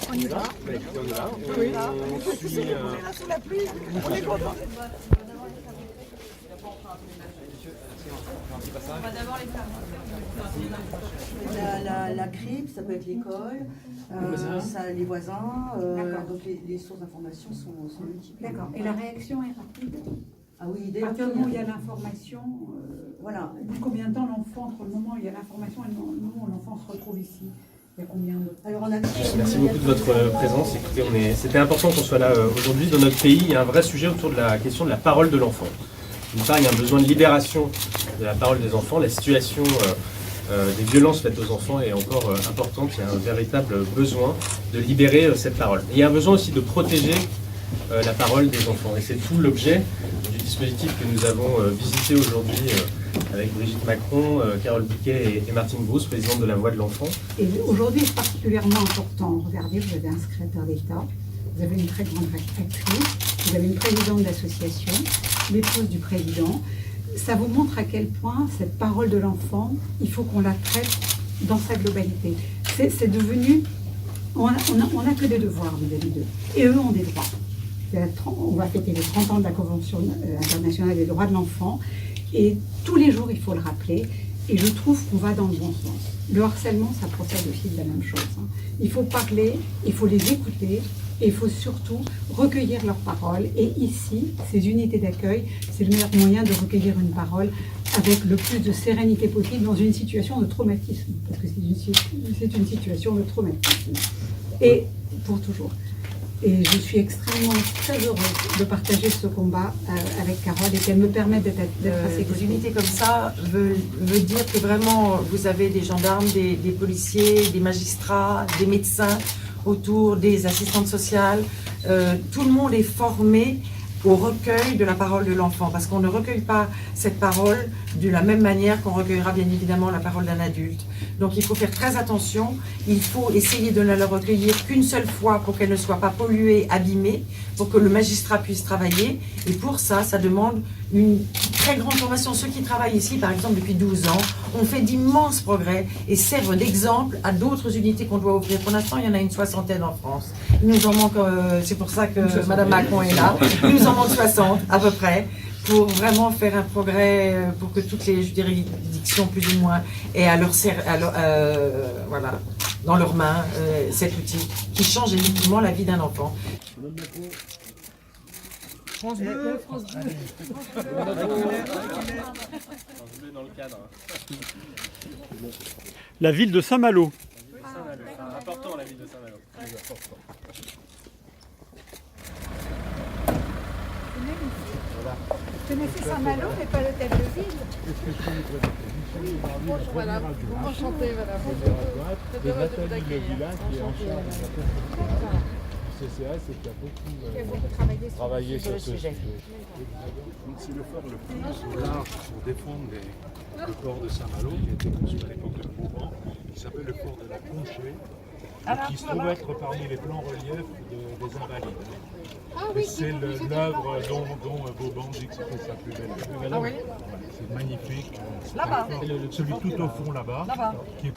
On y va. On y va. Oui. On suit, Là sous la pluie, on est content. On va d'abord les faire. La crib, ça peut être l'école, les voisins, donc les sources d'information sont multiples. D'accord. Et la réaction est rapide. Ah oui, dès À partir du moment où il y a l'information, voilà. au bout de combien de temps l'enfant, entre le moment où il y a l'information et le moment où l'enfant se retrouve ici, il y a combien de... Alors on a... Merci beaucoup de votre présence. Écoutez, c'était important qu'on soit là aujourd'hui. Dans notre pays, il y a un vrai sujet autour de la question de la parole de l'enfant. D'une part, il y a un besoin de libération de la parole des enfants. La situation des violences faites aux enfants est encore importante. Il y a un véritable besoin de libérer cette parole. Et il y a un besoin aussi de protéger la parole des enfants. Et c'est tout l'objet du dispositif que nous avons visité aujourd'hui avec Brigitte Macron, Carole Bouquet et Martine Brousse, présidente de la Voix de l'Enfant. Et aujourd'hui, c'est particulièrement important. Regardez, vous avez un secrétaire d'État, vous avez une très grande actrice, vous avez une présidente d'association, l'épouse du président. Ça vous montre à quel point cette parole de l'enfant, il faut qu'on la traite dans sa globalité. C'est devenu... On n'a que des devoirs vis-à-vis d'eux. Et eux ont des droits. On va fêter les 30 ans de la Convention internationale des droits de l'enfant. Et tous les jours, il faut le rappeler. Et je trouve qu'on va dans le bon sens. Le harcèlement, ça procède aussi de la même chose. Il faut parler, il faut les écouter. Et il faut surtout recueillir leurs paroles. Et ici, ces unités d'accueil, c'est le meilleur moyen de recueillir une parole avec le plus de sérénité possible dans une situation de traumatisme. Parce que c'est une situation de traumatisme. Et pour toujours. Et je suis extrêmement très heureuse de partager ce combat avec Carole et qu'elle me permette d'être assez des unités comme ça veut dire que vraiment vous avez des gendarmes, des policiers, des magistrats, des médecins autour, des assistantes sociales. Tout le monde est formé au recueil de la parole de l'enfant, parce qu'on ne recueille pas cette parole de la même manière qu'on recueillera bien évidemment la parole d'un adulte. Donc il faut faire très attention, il faut essayer de ne la recueillir qu'une seule fois pour qu'elle ne soit pas polluée, abîmée, pour que le magistrat puisse travailler. Et pour ça, ça demande une très grande formation. Ceux qui travaillent ici, par exemple, depuis 12 ans, ont fait d'immenses progrès et servent d'exemple à d'autres unités qu'on doit ouvrir. Pour l'instant, il y en a une 60aine en France. Il nous en manque, c'est pour ça que Madame Macron est là, il nous en manque 60 à peu près, pour vraiment faire un progrès, pour que toutes les juridictions, plus ou moins, aient voilà, dans leurs mains cet outil qui change évidemment la vie d'un enfant. France Bleu, France Bleu. Dans le cadre. La ville de Saint-Malo. C'est important, la ville de Saint-Malo. Vous connaissez Saint-Malo, mais pas l'hôtel de ville. Oui, bonjour, voilà. Enchantée, voilà. De Nathalie Le Villain qui est en charge de la construction. CCAS et qui a beaucoup travaillé sur ce sujet. Donc c'est le fort le plus large pour défendre le port de Saint-Malo qui a été construit à l'époque de Vauban, qui s'appelle le fort de la Conchée, et qui se trouve être parmi les plans reliefs des Invalides. C'est l'œuvre dont Vauban dit que c'était sa plus belle œuvre. C'est magnifique. Celui tout au fond là-bas. Qui est...